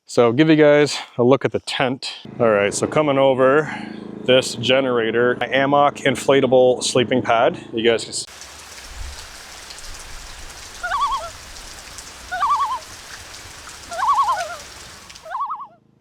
So give you guys a look at the tent. All right, so coming over this generator, my Amok inflatable sleeping pad. You guys can see.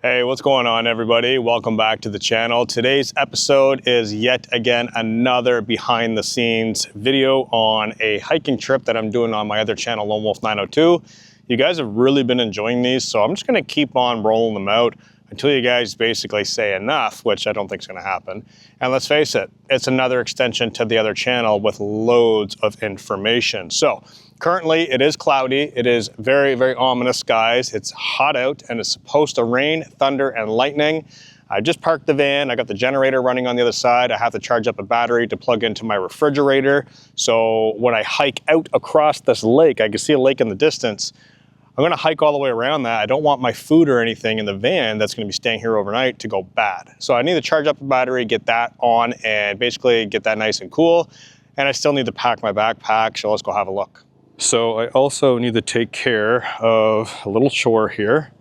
Hey, what's going on everybody? Welcome back to the channel. Today's episode is yet again another behind the scenes video on a hiking trip that I'm doing on my other channel, Lone Wolf 902. You guys have really been enjoying these, so I'm just gonna keep on rolling them out until you guys basically say enough, which I don't think is gonna happen. And let's face it, it's another extension to the other channel with loads of information. So currently it is cloudy. It is very, very ominous skies. It's hot out and it's supposed to rain, thunder, and lightning. I just parked the van. I got the generator running on the other side. I have to charge up a battery to plug into my refrigerator. So when I hike out across this lake, I can see a lake in the distance. I'm gonna hike all the way around that. I don't want my food or anything in the van that's gonna be staying here overnight to go bad. So I need to charge up the battery, get that on, and basically get that nice and cool. And I still need to pack my backpack, so let's go have a look. So I also need to take care of a little chore here.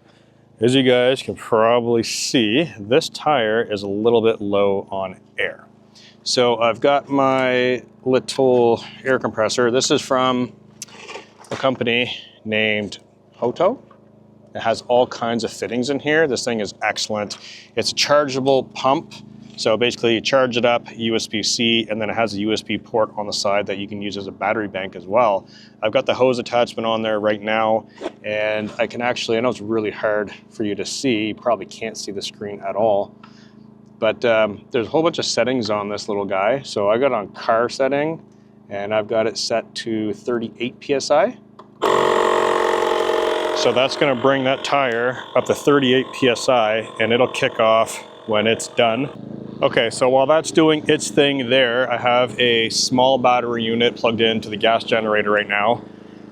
As you guys can probably see, this tire is a little bit low on air. So I've got my little air compressor. This is from a company named Hoto. It has all kinds of fittings in here. This thing is excellent. It's a chargeable pump. So basically you charge it up, USB-C, and then it has a USB port on the side that you can use as a battery bank as well. I've got the hose attachment on there right now, and I can actually, I know it's really hard for you to see, you probably can't see the screen at all, but there's a whole bunch of settings on this little guy. So I got it on car setting, and I've got it set to 38 PSI. So that's gonna bring that tire up to 38 PSI, and it'll kick off when it's done. Okay, so while that's doing its thing there, I have a small battery unit plugged into the gas generator right now.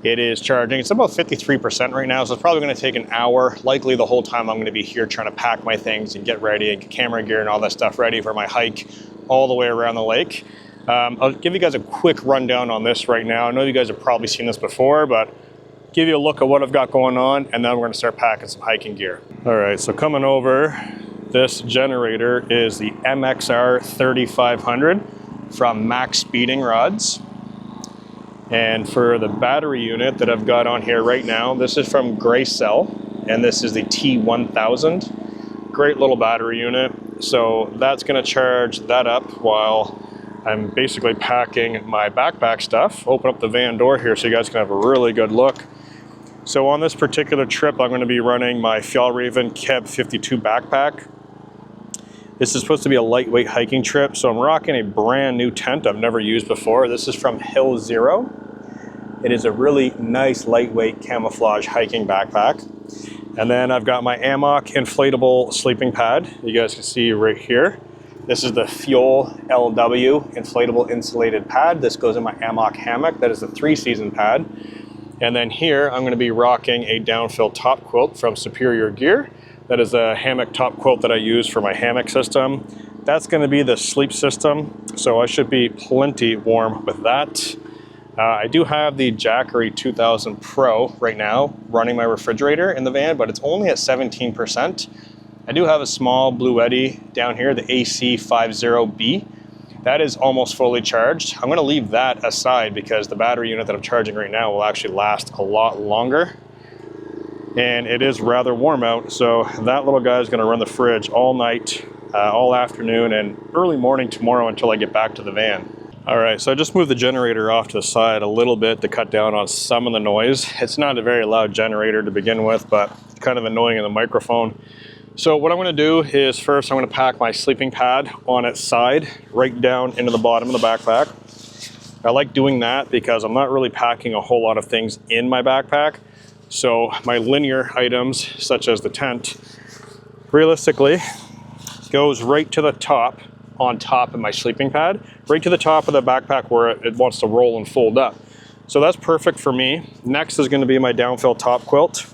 It is charging, it's about 53% right now, so it's probably gonna take an hour, likely the whole time I'm gonna be here trying to pack my things and get ready and get camera gear and all that stuff ready for my hike all the way around the lake. I'll give you guys a quick rundown on this right now. I know you guys have probably seen this before, but give you a look at what I've got going on, and then we're gonna start packing some hiking gear. All right, so coming over, this generator is the MXR 3500 from Max Speeding Rods. And for the battery unit that I've got on here right now, this is from Graycell, and this is the T1000. Great little battery unit. So that's gonna charge that up while I'm basically packing my backpack stuff. Open up the van door here so you guys can have a really good look. So on this particular trip, I'm gonna be running my Fjallraven Keb 52 backpack. This is supposed to be a lightweight hiking trip, so I'm rocking a brand new tent I've never used before. This is from Hill Zero. It is a really nice lightweight camouflage hiking backpack. And then I've got my Amok inflatable sleeping pad. You guys can see right here. This is the Fuel LW inflatable insulated pad. This goes in my Amok hammock. That is the 3-season pad. And then here, I'm gonna be rocking a downfill top quilt from Superior Gear. That is a hammock top quilt that I use for my hammock system. That's gonna be the sleep system, so I should be plenty warm with that. I do have the Jackery 2000 Pro right now running my refrigerator in the van, but it's only at 17%. I do have a small Blue Eddy down here, the AC50B. That is almost fully charged. I'm gonna leave that aside because the battery unit that I'm charging right now will actually last a lot longer. And it is rather warm out, so that little guy is gonna run the fridge all night, all afternoon, and early morning tomorrow until I get back to the van. All right, so I just moved the generator off to the side a little bit to cut down on some of the noise. It's not a very loud generator to begin with, but it's kind of annoying in the microphone. So what I'm gonna do is first I'm gonna pack my sleeping pad on its side, right down into the bottom of the backpack. I like doing that because I'm not really packing a whole lot of things in my backpack. So my linear items, such as the tent, realistically goes right to the top, on top of my sleeping pad, right to the top of the backpack where it wants to roll and fold up. So that's perfect for me. Next is gonna be my downfill top quilt.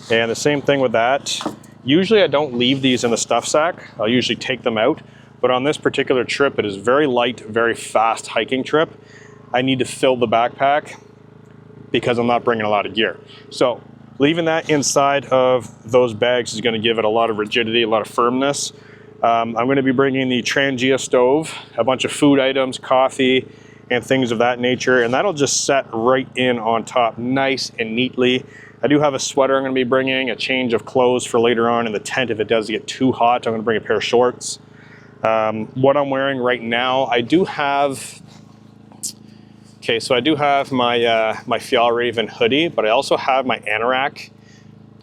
And the same thing with that. Usually I don't leave these in the stuff sack. I'll usually take them out. But on this particular trip, it is very light, very fast hiking trip. I need to fill the backpack because I'm not bringing a lot of gear. So Leaving that inside of those bags is going to give it a lot of rigidity, a lot of firmness. I'm going to be bringing the Trangia stove, a bunch of food items, coffee, and things of that nature, and that'll just set right in on top nice and neatly. I do have a sweater I'm going to be bringing, a change of clothes for later on in the tent if it does get too hot. I'm going to bring a pair of shorts. What I'm wearing right now, I do have my my Fjallraven hoodie, but I also have my anorak,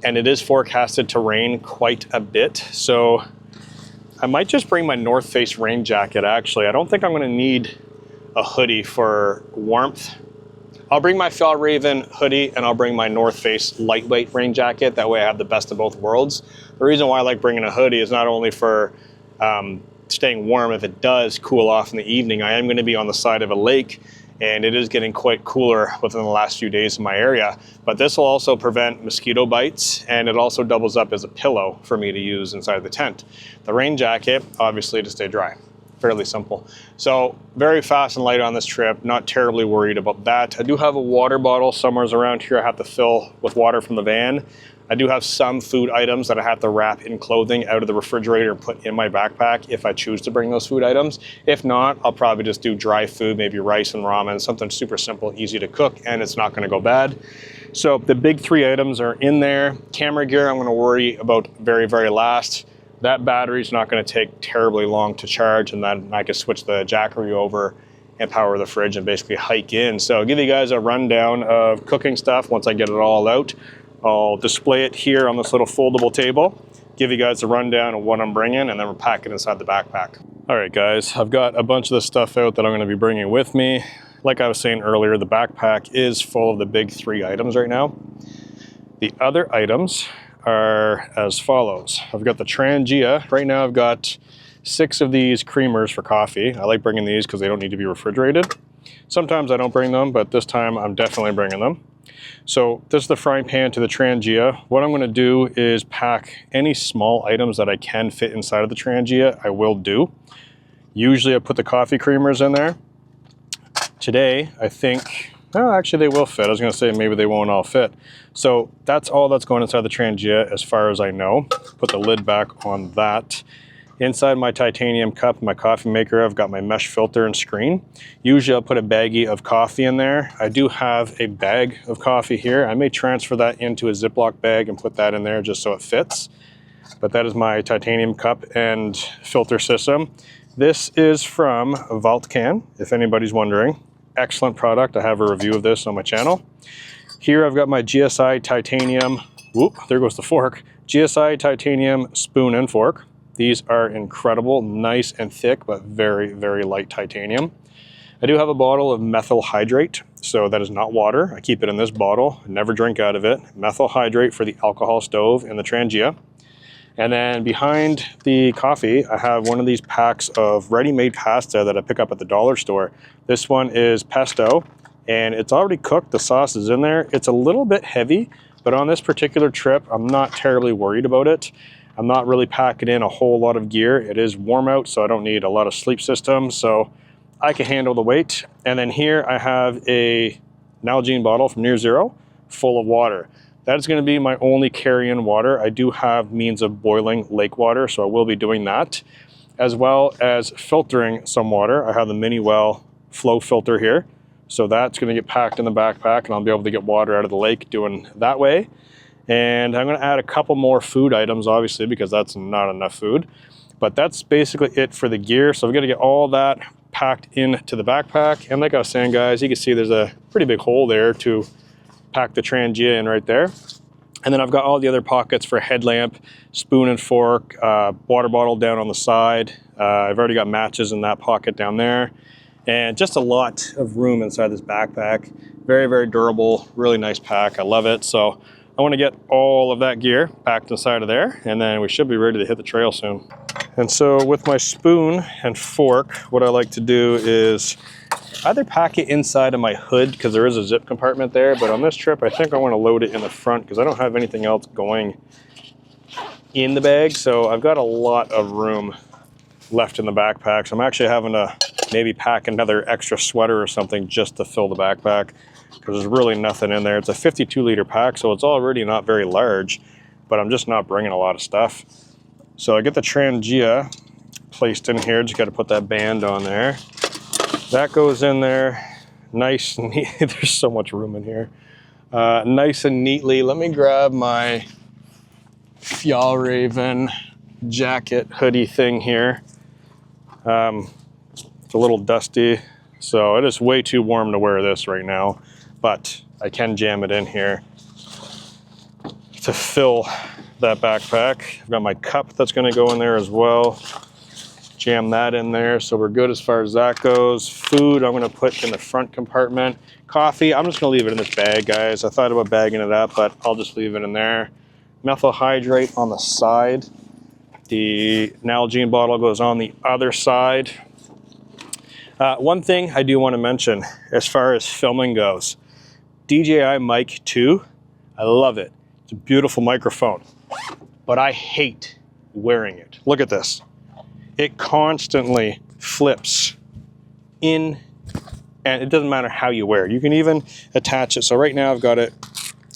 and it is forecasted to rain quite a bit. So I might just bring my North Face rain jacket actually. I don't think I'm gonna need a hoodie for warmth. I'll bring my Fjallraven hoodie and I'll bring my North Face lightweight rain jacket. That way I have the best of both worlds. The reason why I like bringing a hoodie is not only for staying warm if it does cool off in the evening. I am gonna be on the side of a lake, and it is getting quite cooler within the last few days in my area. But this will also prevent mosquito bites, and it also doubles up as a pillow for me to use inside the tent. The rain jacket, obviously to stay dry. Fairly simple. So very fast and light on this trip, not terribly worried about that. I do have a water bottle somewhere around here I have to fill with water from the van. I do have some food items that I have to wrap in clothing out of the refrigerator and put in my backpack if I choose to bring those food items. If not, I'll probably just do dry food, maybe rice and ramen, something super simple, easy to cook, and it's not gonna go bad. So the big 3 items are in there. Camera gear, I'm gonna worry about very, very last. That battery's not gonna take terribly long to charge, and then I can switch the Jackery over and power the fridge and basically hike in. So I'll give you guys a rundown of cooking stuff once I get it all out. I'll display it here on this little foldable table, give you guys a rundown of what I'm bringing, and then we'll pack it inside the backpack. All right, guys, I've got a bunch of this stuff out that I'm gonna be bringing with me. Like I was saying earlier, the backpack is full of the big 3 items right now. The other items are as follows. I've got the Trangia. Right now I've got 6 of these creamers for coffee. I like bringing these because they don't need to be refrigerated. Sometimes I don't bring them, but this time I'm definitely bringing them. So this is the frying pan to the Trangia. What I'm gonna do is pack any small items that I can fit inside of the Trangia, I will do. Usually I put the coffee creamers in there. Today, I think, oh, actually they will fit. I was gonna say maybe they won't all fit. So that's all that's going inside the Trangia as far as I know. Put the lid back on that. Inside my titanium cup, my coffee maker, I've got my mesh filter and screen. Usually I'll put a baggie of coffee in there. I do have a bag of coffee here. I may transfer that into a Ziploc bag and put that in there just so it fits. But that is my titanium cup and filter system. This is from Wildcan, if anybody's wondering. Excellent product. I have a review of this on my channel. Here I've got my GSI titanium, whoop, there goes the fork. GSI titanium spoon and fork. These are incredible, nice and thick, but very, very light titanium. I do have a bottle of methyl hydrate, so that is not water. I keep it in this bottle, never drink out of it. Methyl hydrate for the alcohol stove and the Trangia. And then behind the coffee, I have one of these packs of ready-made pasta that I pick up at the dollar store. This one is pesto, and it's already cooked. The sauce is in there. It's a little bit heavy, but on this particular trip, I'm not terribly worried about it. I'm not really packing in a whole lot of gear. It is warm out, so I don't need a lot of sleep systems, so I can handle the weight. And then here I have a Nalgene bottle from Near Zero full of water. That is going to be my only carry-in water. I do have means of boiling lake water, so I will be doing that, as well as filtering some water. I have the Mini Well flow filter here, so that's going to get packed in the backpack, and I'll be able to get water out of the lake doing that way. And I'm gonna add a couple more food items, obviously, because that's not enough food. But that's basically it for the gear. So I'm gonna get all that packed into the backpack. And like I was saying, guys, you can see there's a pretty big hole there to pack the Trangia in right there. And then I've got all the other pockets for headlamp, spoon and fork, water bottle down on the side. I've already got matches in that pocket down there. And just a lot of room inside this backpack. Very, very durable, really nice pack. I love it. So I want to get all of that gear packed inside of there, and then we should be ready to hit the trail soon. And so with my spoon and fork, what I like to do is either pack it inside of my hood, because there is a zip compartment there, but on this trip I think I want to load it in the front because I don't have anything else going in the bag. So I've got a lot of room left in the backpack. So I'm actually having to maybe pack another extra sweater or something just to fill the backpack. because there's really nothing in there. It's a 52-liter pack, so it's already not very large, but I'm just not bringing a lot of stuff. So I get the Trangia placed in here. Just got to put that band on there. That goes in there nice and neat. There's so much room in here. Nice and neatly. Let me grab my Fjallraven jacket hoodie thing here. It's a little dusty, so it is way too warm to wear this right now, but I can jam it in here to fill that backpack. I've got my cup that's going to go in there as well. Jam that in there, so we're good as far as that goes. Food I'm going to put in the front compartment. Coffee, I'm just going to leave it in this bag, guys. I thought about bagging it up, but I'll just leave it in there. Methyl hydrate on the side. The Nalgene bottle goes on the other side. One thing I do want to mention as far as filming goes, DJI Mic 2, I love it. It's a beautiful microphone, but I hate wearing it. Look at this. It constantly flips in, and it doesn't matter how you wear it. You can even attach it. So right now I've got it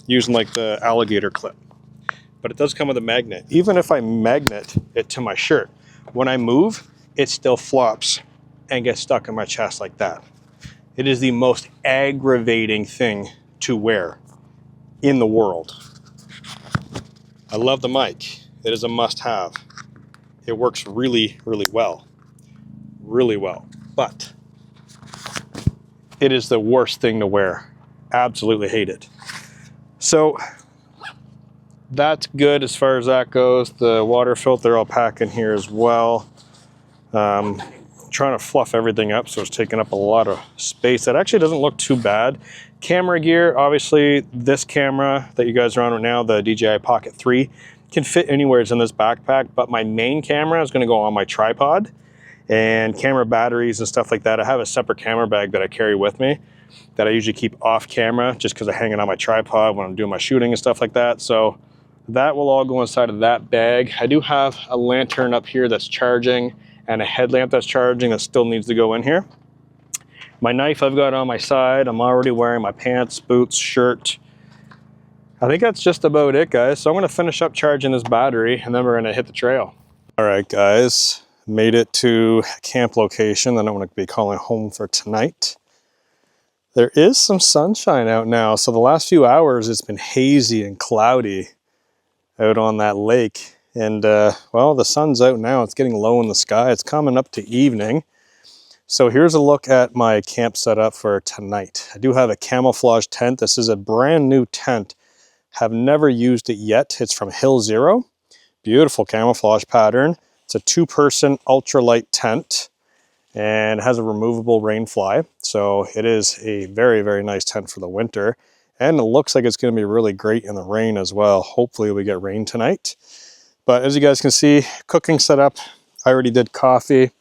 using like the alligator clip, but it does come with a magnet. Even if I magnet it to my shirt, when I move, it still flops and gets stuck in my chest like that. It is the most aggravating thing to wear in the world. I love the mic. It is a must-have. It works really, really well. Really well. But it is the worst thing to wear. Absolutely hate it. So that's good as far as that goes. The water filter I'll pack in here as well. Trying to fluff everything up so it's taking up a lot of space. That actually doesn't look too bad. Camera gear, obviously this camera that you guys are on right now, the DJI Pocket 3, can fit anywhere in this backpack, but my main camera is going to go on my tripod, and camera batteries and stuff like that. I have a separate camera bag that I carry with me that I usually keep off camera just because I hang it on my tripod when I'm doing my shooting and stuff like that. So that will all go inside of that bag. I do have a lantern up here that's charging and a headlamp that's charging that still needs to go in here. My knife I've got on my side. I'm already wearing my pants, boots, shirt. I think that's just about it, guys. So I'm gonna finish up charging this battery and then we're gonna hit the trail. All right, guys, made it to a camp location that I'm gonna be calling home for tonight. There is some sunshine out now. So the last few hours, it's been hazy and cloudy out on that lake. And well, the sun's out now. It's getting low in the sky. It's coming up to evening. So here's a look at my camp setup for tonight. I do have a camouflage tent. This is a brand new tent. Have never used it yet. It's from Hill Zero. Beautiful camouflage pattern. It's a 2-person ultralight tent and has a removable rain fly. So it is a very, very nice tent for the winter. And it looks like it's going to be really great in the rain as well. Hopefully we get rain tonight. But as you guys can see, cooking setup, I already did coffee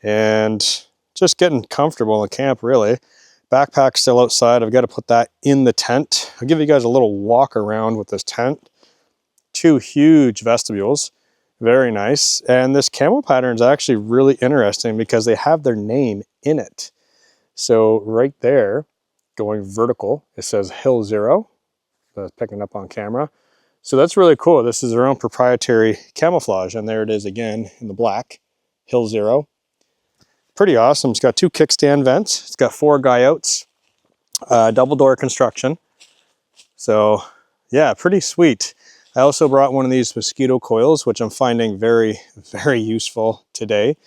and just getting comfortable in the camp, really. Backpack's still outside. I've got to put that in the tent. I'll give you guys a little walk around with this tent. 2 huge vestibules, very nice. And this camo pattern is actually really interesting because they have their name in it. So right there, going vertical, it says Hill Zero. That's picking up on camera. So that's really cool. This is their own proprietary camouflage. And there it is again in the black, Hill Zero. Pretty awesome. It's got 2 kickstand vents. It's got 4 guy outs, double door construction. So yeah, pretty sweet. I also brought one of these mosquito coils, which I'm finding very, very useful today.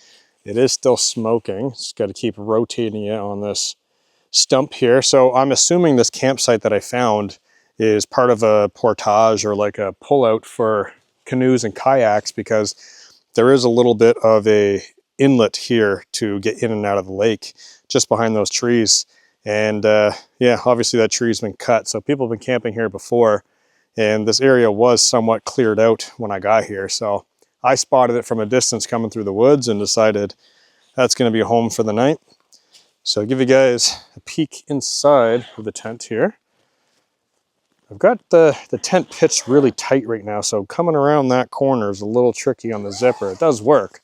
It is still smoking. Just got to keep rotating it on this stump here. So I'm assuming this campsite that I found is part of a portage or like a pullout for canoes and kayaks, because there is a little bit of a inlet here to get in and out of the lake just behind those trees. And yeah, obviously that tree's been cut. So people have been camping here before, and this area was somewhat cleared out when I got here. So I spotted it from a distance coming through the woods and decided that's going to be home for the night. So I'll give you guys a peek inside of the tent here. I've got the tent pitched really tight right now, so coming around that corner is a little tricky on the zipper. It does work.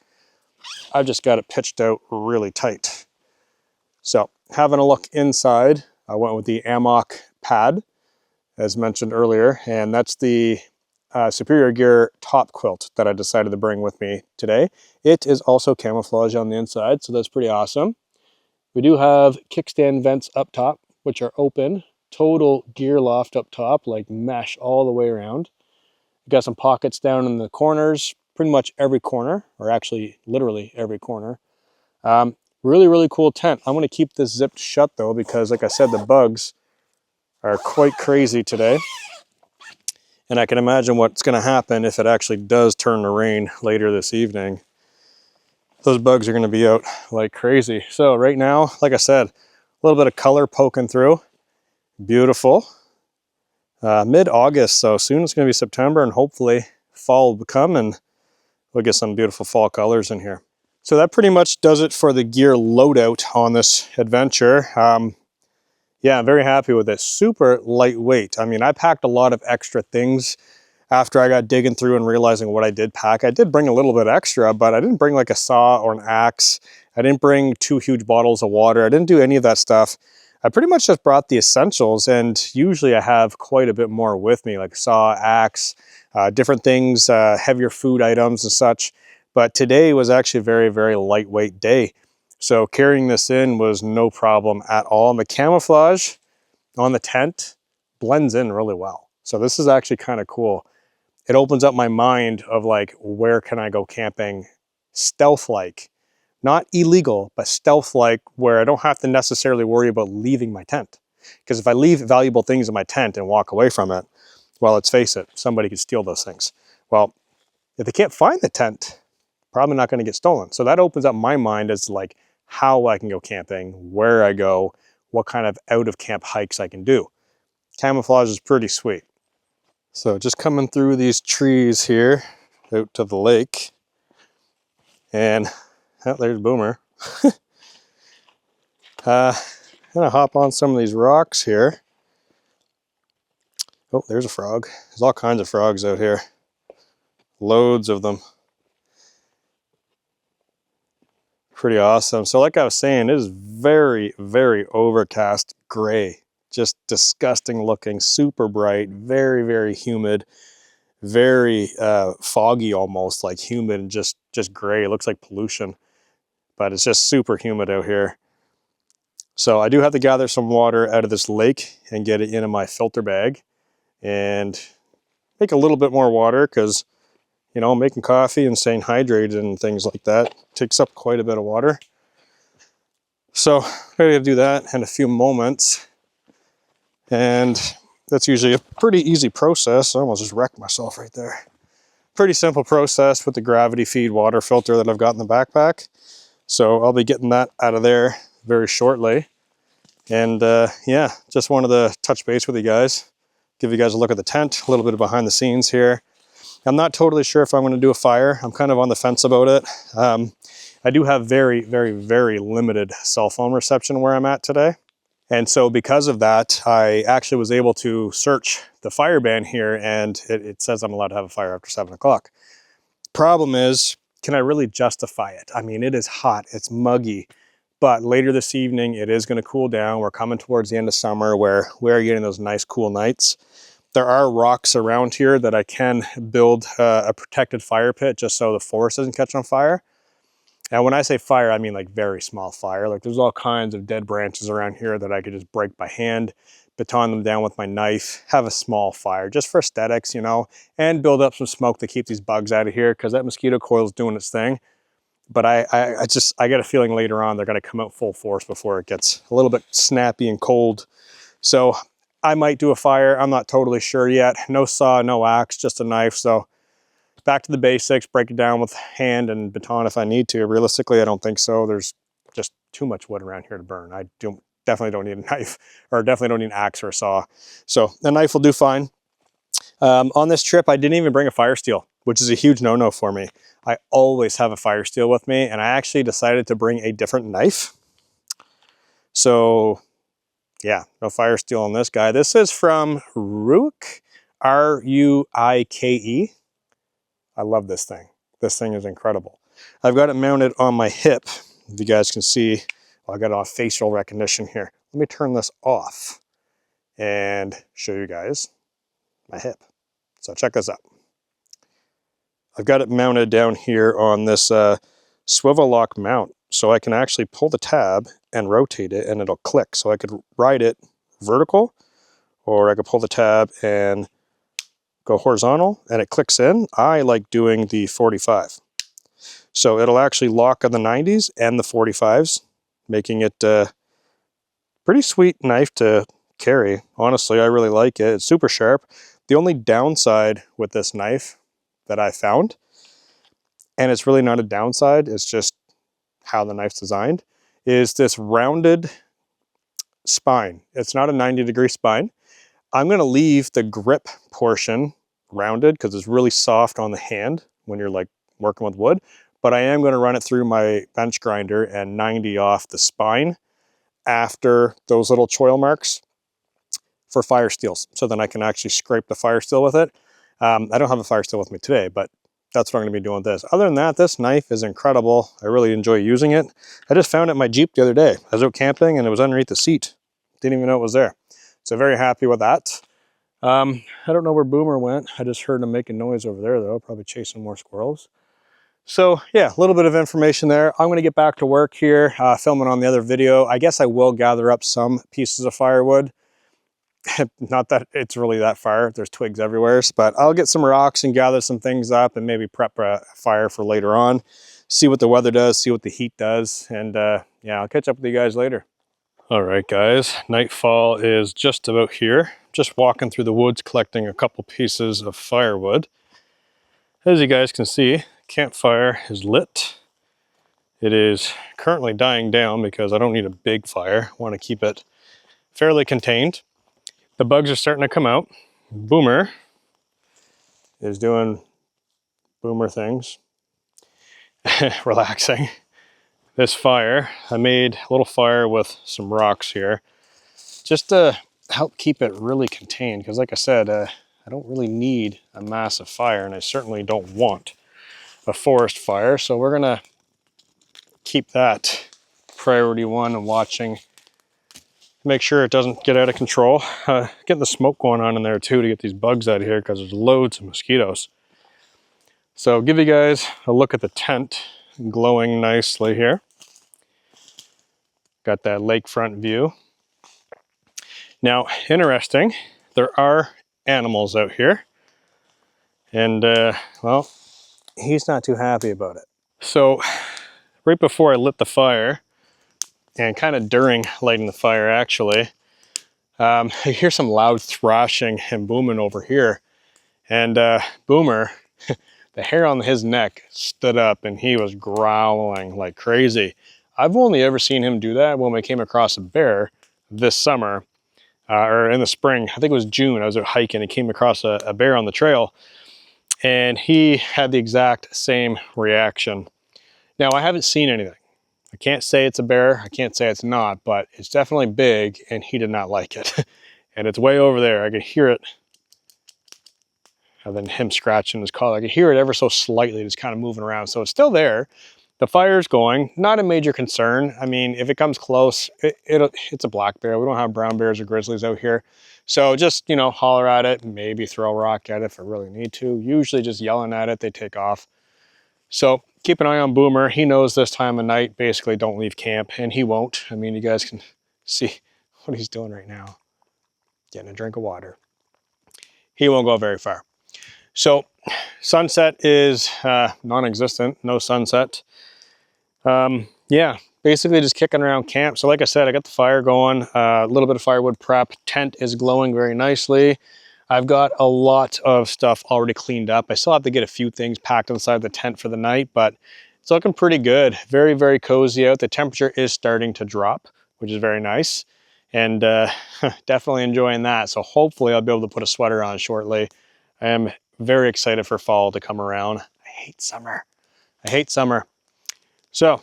I've just got it pitched out really tight. So having a look inside, I went with the Amok pad, as mentioned earlier, and that's the Superior Gear top quilt that I decided to bring with me today. It is also camouflage on the inside, so that's pretty awesome. We do have kickstand vents up top, which are open. Total gear loft up top, like mesh all the way around. Got some pockets down in the corners, pretty much every corner, or actually literally every corner. Really, really cool tent. I'm gonna keep this zipped shut though, because like I said, the bugs are quite crazy today. And I can imagine what's gonna happen if it actually does turn to rain later this evening. Those bugs are gonna be out like crazy. So right now, like I said, a little bit of color poking through. Beautiful. Mid-August, so soon it's gonna be September, and hopefully fall will come and we'll get some beautiful fall colors in here. So that pretty much does it for the gear loadout on this adventure. Yeah, I'm very happy with it. Super lightweight. I mean, I packed a lot of extra things after I got digging through and realizing what I did pack. I did bring a little bit extra, but I didn't bring like a saw or an axe. I didn't bring 2 huge bottles of water. I didn't do any of that stuff. I pretty much just brought the essentials, and usually I have quite a bit more with me, like saw, axe, different things, heavier food items and such. But today was actually a very, very lightweight day. So carrying this in was no problem at all. And the camouflage on the tent blends in really well. So this is actually kind of cool. It opens up my mind of like, where can I go camping stealth-like? Not illegal, but stealth-like, where I don't have to necessarily worry about leaving my tent. Because if I leave valuable things in my tent and walk away from it, well, let's face it, somebody could steal those things. Well, if they can't find the tent, probably not going to get stolen. So that opens up my mind as like how I can go camping, where I go, what kind of out of camp hikes I can do. Camouflage is pretty sweet. So just coming through these trees here out to the lake, and oh, there's Boomer. Gonna hop on some of these rocks here. Oh, there's a frog. There's all kinds of frogs out here. Loads of them. Pretty awesome. So like I was saying, it is very, very overcast gray. Just disgusting looking, super bright, very, very humid, very foggy almost, like humid and just gray. It looks like pollution, but it's just super humid out here. So I do have to gather some water out of this lake and get it into my filter bag and make a little bit more water because, you know, making coffee and staying hydrated and things like that takes up quite a bit of water. So I'm going to do that in a few moments. And that's usually a pretty easy process. I almost just wrecked myself right there. Pretty simple process with the gravity feed water filter that I've got in the backpack. So I'll be getting that out of there very shortly. And yeah, just wanted to touch base with you guys, give you guys a look at the tent, a little bit of behind the scenes here. I'm not totally sure if I'm going to do a fire. I'm kind of on the fence about it. I do have very, very, very limited cell phone reception where I'm at today. And so because of that, I actually was able to search the fire ban here, and it says I'm allowed to have a fire after 7 o'clock. Problem is, can I really justify it? I mean, it is hot, it's muggy, but later this evening, it is going to cool down. We're coming towards the end of summer where we're getting those nice cool nights. There are rocks around here that I can build a protected fire pit just so the forest doesn't catch on fire. And when I say fire, I mean like very small fire. Like there's all kinds of dead branches around here that I could just break by hand, baton them down with my knife, have a small fire just for aesthetics, you know, and build up some smoke to keep these bugs out of here because that mosquito coil is doing its thing. But I get a feeling later on they're going to come out full force before it gets a little bit snappy and cold. So I might do a fire. I'm not totally sure yet. No saw, no axe, just a knife. So back to the basics, break it down with hand and baton if I need to. Realistically, I don't think so. There's just too much wood around here to burn. I definitely don't need a knife, or definitely don't need an axe or a saw. So a knife will do fine. On this trip, I didn't even bring a fire steel, which is a huge no-no for me. I always have a fire steel with me, and I actually decided to bring a different knife. So yeah, no fire steel on this guy. This is from Ruike, R-U-I-K-E. I love this thing. This thing is incredible. I've got it mounted on my hip. If you guys can see, well, I got it on facial recognition here. Let me turn this off and show you guys my hip. So check this out. I've got it mounted down here on this swivel lock mount, so I can actually pull the tab and rotate it and it'll click. So I could ride it vertical, or I could pull the tab and go horizontal and it clicks in. I like doing the 45. So it'll actually lock on the 90s and the 45s, making it a pretty sweet knife to carry. Honestly, I really like it. It's super sharp. The only downside with this knife that I found, and it's really not a downside, it's just how the knife's designed, is this rounded spine. It's not a 90-degree spine. I'm going to leave the grip portion rounded because it's really soft on the hand when you're like working with wood, but I am going to run it through my bench grinder and 90 off the spine after those little choil marks for fire steels, so then I can actually scrape the fire steel with it. I don't have a fire steel with me today, but that's what I'm going to be doing with this. Other than that, this knife is incredible. I really enjoy using it. I just found it in my Jeep the other day. I was out camping and it was underneath the seat. Didn't even know it was there. So very happy with that. I don't know where Boomer went. I just heard him making noise over there though, probably chasing more squirrels. So yeah, a little bit of information there. I'm going to get back to work here, filming on the other video. I guess I will gather up some pieces of firewood. Not that it's really that far, there's twigs everywhere, but I'll get some rocks and gather some things up and maybe prep a fire for later on, see what the weather does, see what the heat does, and yeah, I'll catch up with you guys later. All right guys, nightfall is just about here. Just walking through the woods collecting a couple pieces of firewood. As you guys can see, campfire is lit. It is currently dying down because I don't need a big fire. I want to keep it fairly contained. The bugs are starting to come out. Boomer is doing Boomer things, relaxing. This fire, I made a little fire with some rocks here, just to help keep it really contained. Because like I said, I don't really need a massive fire, and I certainly don't want a forest fire. So we're gonna keep that priority one and watching. Make sure it doesn't get out of control. Getting the smoke going on in there too to get these bugs out of here because there's loads of mosquitoes. So give you guys a look at the tent glowing nicely here. Got that lakefront view. Now, interesting, there are animals out here. And well, he's not too happy about it. So right before I lit the fire, and kind of during lighting the fire actually, I hear some loud thrashing and booming over here. And Boomer, the hair on his neck stood up and he was growling like crazy. I've only ever seen him do that when we came across a bear this summer, or in the spring. I think it was June. I was out hiking and came across a bear on the trail, and he had the exact same reaction. Now, I haven't seen anything. I can't say it's a bear. I can't say it's not, but it's definitely big, and he did not like it. And it's way over there. I could hear it. And then him scratching his collar. I could hear it ever so slightly, just kind of moving around. So it's still there. The fire's going. Not a major concern. I mean, if it comes close, it's a black bear. We don't have brown bears or grizzlies out here. So just, you know, holler at it, maybe throw a rock at it if I really need to. Usually just yelling at it, they take off. So keep an eye on Boomer. He knows this time of night, basically don't leave camp, and he won't. I mean, you guys can see what he's doing right now. Getting a drink of water. He won't go very far. So sunset is non-existent, no sunset. Yeah, basically just kicking around camp. So like I said, I got the fire going, a little bit of firewood prep. Tent is glowing very nicely. I've got a lot of stuff already cleaned up. I still have to get a few things packed inside the tent for the night, but it's looking pretty good. Very, very cozy out. The temperature is starting to drop, which is very nice. And definitely enjoying that. So hopefully I'll be able to put a sweater on shortly. I am very excited for fall to come around. I hate summer. I hate summer. So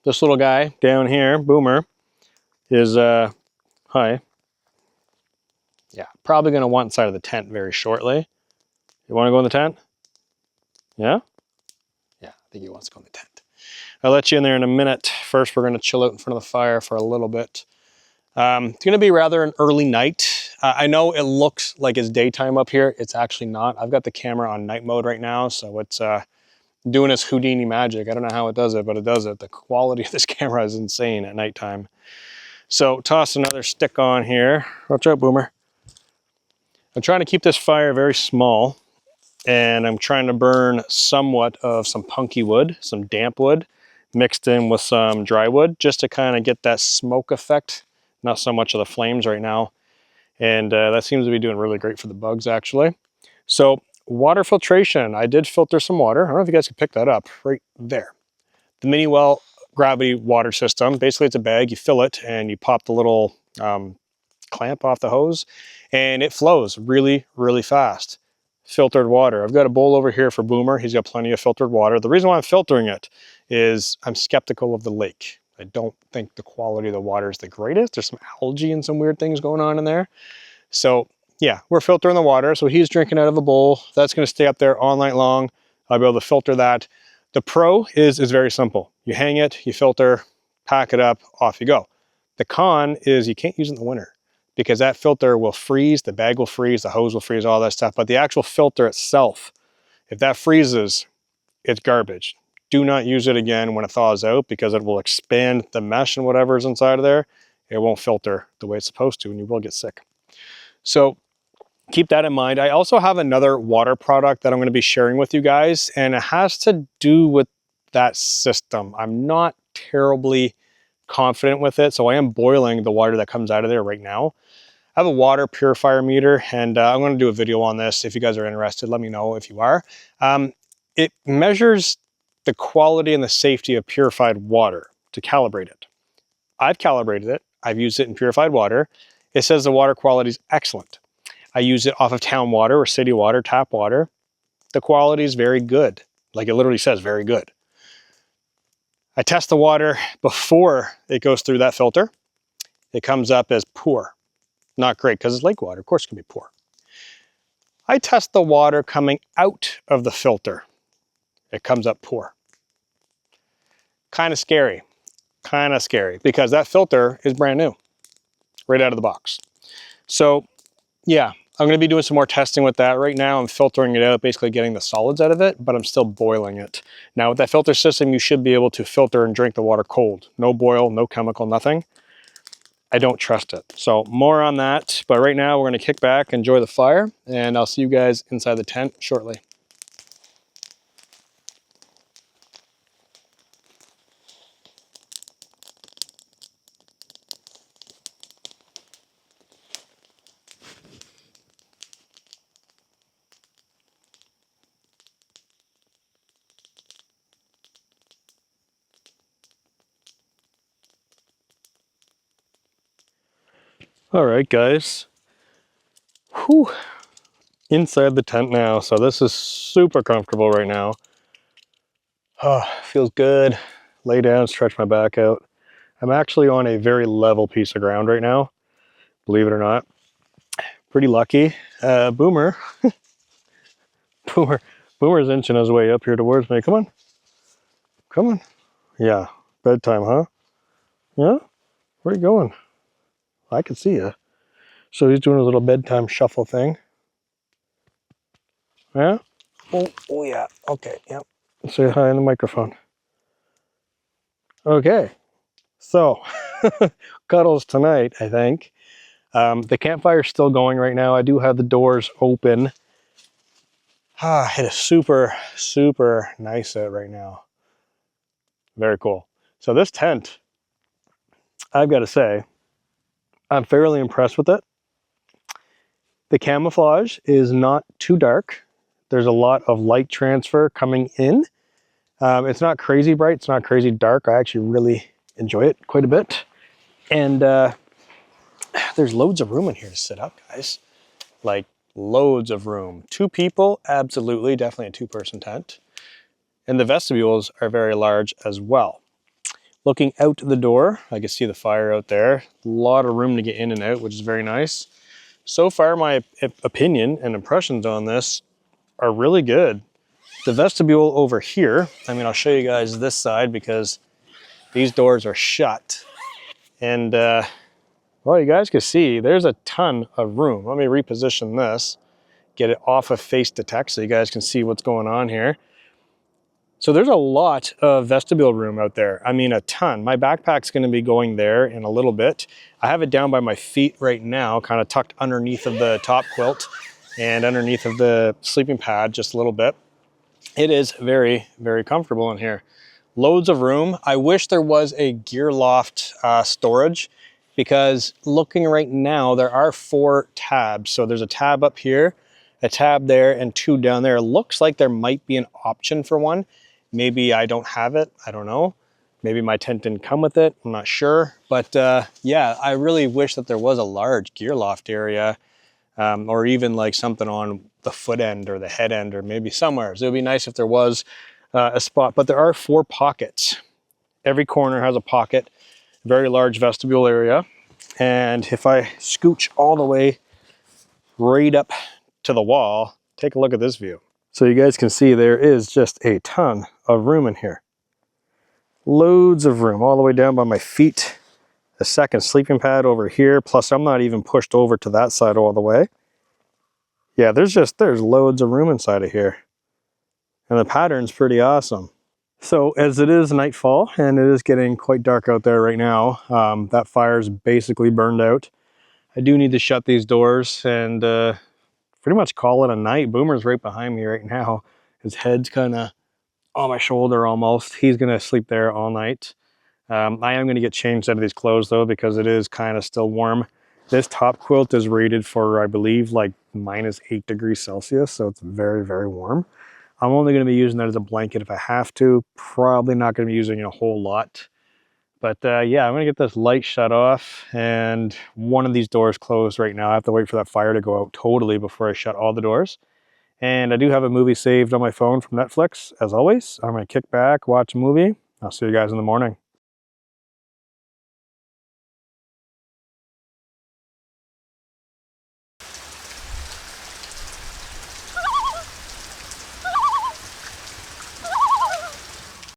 this little guy down here, Boomer, is hi. Yeah, probably gonna want inside of the tent very shortly. You wanna go in the tent? Yeah? Yeah, I think he wants to go in the tent. I'll let you in there in a minute. First, we're gonna chill out in front of the fire for a little bit. It's gonna be rather an early night. I know it looks like it's daytime up here. It's actually not. I've got the camera on night mode right now, so it's doing its Houdini magic. I don't know how it does it, but it does it. The quality of this camera is insane at nighttime. So toss another stick on here. Watch out, Boomer. I'm trying to keep this fire very small, and I'm trying to burn somewhat of some punky wood, some damp wood, mixed in with some dry wood, just to kind of get that smoke effect. Not so much of the flames right now. And that seems to be doing really great for the bugs, actually. So water filtration, I did filter some water. I don't know if you guys can pick that up right there. The mini well gravity water system, basically it's a bag, you fill it and you pop the little clamp off the hose and it flows really, really fast. Filtered water. I've got a bowl over here for Boomer. He's got plenty of filtered water. The reason why I'm filtering it is I'm skeptical of the lake. I don't think the quality of the water is the greatest. There's some algae and some weird things going on in there. So yeah, we're filtering the water. So he's drinking out of a bowl. That's going to stay up there all night long. I'll be able to filter that. The pro is very simple. You hang it, you filter, pack it up, off you go. The con is you can't use it in the winter because that filter will freeze, the bag will freeze, the hose will freeze, all that stuff. But the actual filter itself, if that freezes, it's garbage. Do not use it again when it thaws out because it will expand the mesh and whatever's inside of there. It won't filter the way it's supposed to and you will get sick. So keep that in mind. I also have another water product that I'm going to be sharing with you guys, and it has to do with that system. I'm not terribly confident with it, so I am boiling the water that comes out of there right now. I have a water purifier meter, and I'm going to do a video on this. If you guys are interested, let me know if you are. It measures the quality and the safety of purified water to calibrate it. I've calibrated it. I've used it in purified water. It says the water quality is excellent. I use it off of town water or city water, tap water. The quality is very good. Like it literally says very good. I test the water before it goes through that filter. It comes up as poor. Not great because it's lake water. Of course it can be poor. I test the water coming out of the filter. It comes up poor. Kind of scary because that filter is brand new right out of the box. So yeah, I'm going to be doing some more testing with that. Right now I'm filtering it out, basically getting the solids out of it, but I'm still boiling it. Now with that filter system, you should be able to filter and drink the water cold. No boil, no chemical, nothing. I don't trust it. So more on that, but right now we're going to kick back, enjoy the fire, and I'll see you guys inside the tent shortly. All right, guys. Whew. Inside the tent now. So this is super comfortable right now. Oh, feels good. Lay down, stretch my back out. I'm actually on a very level piece of ground right now, believe it or not. Pretty lucky. Boomer's inching his way up here towards me. Come on. Come on. Yeah, bedtime, huh? Yeah? Where are you going? I can see you. So he's doing a little bedtime shuffle thing. Yeah? Oh yeah. Okay, yep. Say hi in the microphone. Okay. So, cuddles tonight, I think. The campfire's still going right now. I do have the doors open. It is super, super nice out right now. Very cool. So this tent, I've got to say, I'm fairly impressed with it. The camouflage is not too dark. There's a lot of light transfer coming in. It's not crazy bright. It's not crazy dark. I actually really enjoy it quite a bit. And there's loads of room in here to sit up, guys. Like loads of room. 2 people, absolutely, definitely a 2-person tent. And the vestibules are very large as well. Looking out the door, I can see the fire out there. A lot of room to get in and out, which is very nice. So far, my opinion and impressions on this are really good. The vestibule over here, I mean, I'll show you guys this side because these doors are shut. And well, you guys can see there's a ton of room. Let me reposition this, get it off of face detect so you guys can see what's going on here. So there's a lot of vestibule room out there. I mean, a ton. My backpack's gonna be going there in a little bit. I have it down by my feet right now, kind of tucked underneath of the top quilt and underneath of the sleeping pad just a little bit. It is very, very comfortable in here. Loads of room. I wish there was a gear loft storage, because looking right now, there are 4 tabs. So there's a tab up here, a tab there, and 2 down there. It looks like there might be an option for one. Maybe I don't have it, I don't know. Maybe my tent didn't come with it, I'm not sure. But yeah, I really wish that there was a large gear loft area, or even like something on the foot end or the head end, or maybe somewhere. So it would be nice if there was a spot, but there are 4 pockets. Every corner has a pocket, very large vestibule area. And if I scooch all the way right up to the wall, take a look at this view. So you guys can see there is just a ton of room in here. Loads of room all the way down by my feet. A second sleeping pad over here, plus I'm not even pushed over to that side all the way. Yeah, there's loads of room inside of here. And the pattern's pretty awesome. So as it is nightfall and it is getting quite dark out there right now, that fire's basically burned out. I do need to shut these doors and pretty much call it a night. Boomer's right behind me right now. His head's kind of on my shoulder almost. He's gonna sleep there all night. I am gonna get changed out of these clothes though, because it is kind of still warm. This top quilt is rated for, I believe, like -8 degrees Celsius. So it's very, very warm. I'm only gonna be using that as a blanket if I have to. Probably not gonna be using it a whole lot. But yeah, I'm gonna get this light shut off and one of these doors closed right now. I have to wait for that fire to go out totally before I shut all the doors. And I do have a movie saved on my phone from Netflix, as always. I'm gonna kick back, watch a movie. I'll see you guys in the morning.